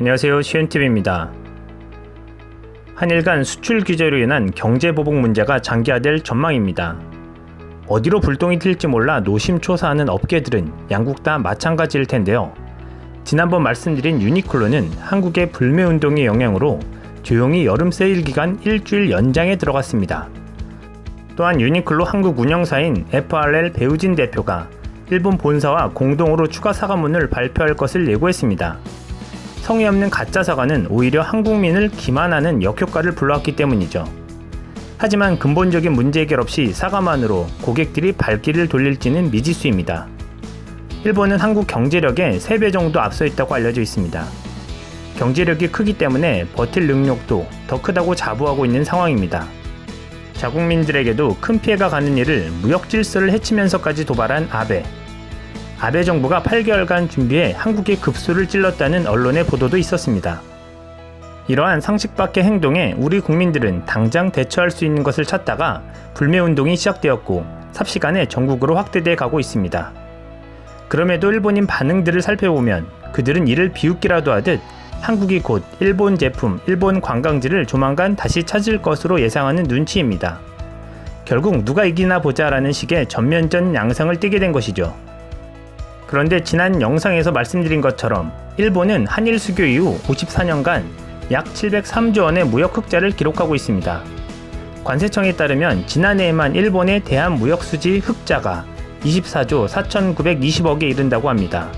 안녕하세요, 시은TV입니다. 한일 간 수출 규제로 인한 경제 보복 문제가 장기화될 전망입니다. 어디로 불똥이 튈지 몰라 노심초사하는 업계들은 양국 다 마찬가지일 텐데요. 지난번 말씀드린 유니클로는 한국의 불매운동의 영향으로 조용히 여름 세일 기간 일주일 연장에 들어갔습니다. 또한 유니클로 한국 운영사인 FRL 배우진 대표가 일본 본사와 공동으로 추가 사과문을 발표할 것을 예고했습니다. 성의 없는 가짜 사과는 오히려 한국민을 기만하는 역효과를 불러왔기 때문이죠. 하지만 근본적인 문제 해결 없이 사과만으로 고객들이 발길을 돌릴지는 미지수입니다. 일본은 한국 경제력에 3배 정도 앞서 있다고 알려져 있습니다. 경제력이 크기 때문에 버틸 능력도 더 크다고 자부하고 있는 상황입니다. 자국민들에게도 큰 피해가 가는 일을 무역 질서를 해치면서까지 도발한 아베 정부가 8개월간 준비해 한국에 급소를 찔렀다는 언론의 보도도 있었습니다. 이러한 상식 밖의 행동에 우리 국민들은 당장 대처할 수 있는 것을 찾다가 불매운동이 시작되었고 삽시간에 전국으로 확대돼 가고 있습니다. 그럼에도 일본인 반응들을 살펴보면 그들은 이를 비웃기라도 하듯 한국이 곧 일본 제품, 일본 관광지를 조만간 다시 찾을 것으로 예상하는 눈치입니다. 결국 누가 이기나 보자라는 식의 전면전 양상을 띠게 된 것이죠. 그런데 지난 영상에서 말씀드린 것처럼 일본은 한일 수교 이후 54년간 약 703조 원의 무역 흑자를 기록하고 있습니다. 관세청에 따르면 지난해에만 일본의 대한 무역 수지 흑자가 24조 4,920억에 이른다고 합니다.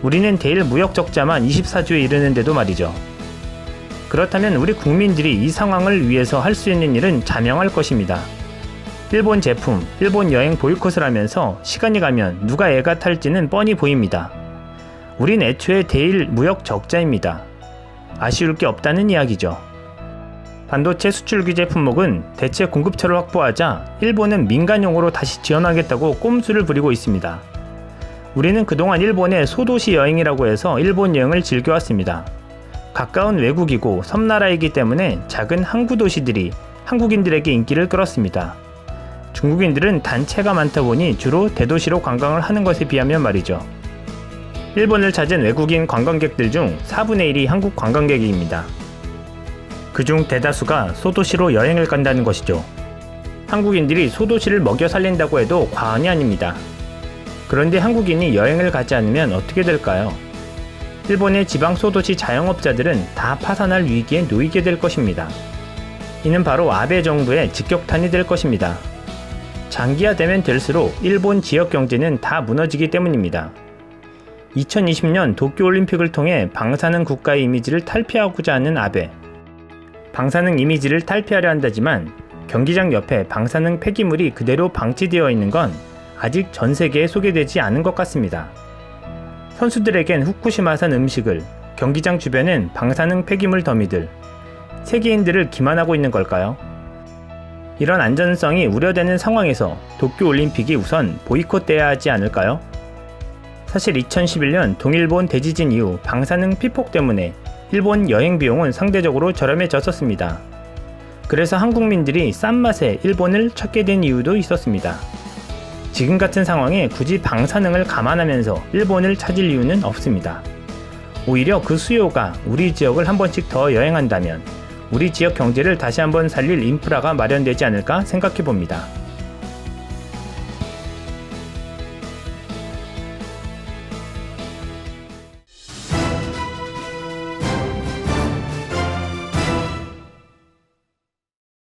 우리는 대일 무역 적자만 24조에 이르는데도 말이죠. 그렇다면 우리 국민들이 이 상황을 위해서 할 수 있는 일은 자명할 것입니다. 일본 제품, 일본 여행 보이콧을 하면서 시간이 가면 누가 애가 탈지는 뻔히 보입니다. 우린 애초에 대일 무역 적자입니다. 아쉬울 게 없다는 이야기죠. 반도체 수출 규제 품목은 대체 공급처를 확보하자 일본은 민간용으로 다시 지원하겠다고 꼼수를 부리고 있습니다. 우리는 그동안 일본의 소도시 여행이라고 해서 일본 여행을 즐겨왔습니다. 가까운 외국이고 섬나라이기 때문에 작은 항구 도시들이 한국인들에게 인기를 끌었습니다. 중국인들은 단체가 많다 보니 주로 대도시로 관광을 하는 것에 비하면 말이죠. 일본을 찾은 외국인 관광객들 중 4분의 1이 한국 관광객입니다. 그중 대다수가 소도시로 여행을 간다는 것이죠. 한국인들이 소도시를 먹여 살린다고 해도 과언이 아닙니다. 그런데 한국인이 여행을 가지 않으면 어떻게 될까요? 일본의 지방 소도시 자영업자들은 다 파산할 위기에 놓이게 될 것입니다. 이는 바로 아베 정부의 직격탄이 될 것입니다. 장기화되면 될수록 일본 지역 경제는 다 무너지기 때문입니다. 2020년 도쿄올림픽을 통해 방사능 국가의 이미지를 탈피하고자 하는 아베. 방사능 이미지를 탈피하려 한다지만 경기장 옆에 방사능 폐기물이 그대로 방치되어 있는 건 아직 전 세계에 소개되지 않은 것 같습니다. 선수들에겐 후쿠시마산 음식을, 경기장 주변엔 방사능 폐기물 더미들, 세계인들을 기만하고 있는 걸까요? 이런 안전성이 우려되는 상황에서 도쿄올림픽이 우선 보이콧돼야 하지 않을까요? 사실 2011년 동일본 대지진 이후 방사능 피폭 때문에 일본 여행 비용은 상대적으로 저렴해졌었습니다. 그래서 한국민들이 싼 맛에 일본을 찾게 된 이유도 있었습니다. 지금 같은 상황에 굳이 방사능을 감안하면서 일본을 찾을 이유는 없습니다. 오히려 그 수요가 우리 지역을 한 번씩 더 여행한다면 우리 지역 경제를 다시 한번 살릴 인프라가 마련되지 않을까 생각해 봅니다.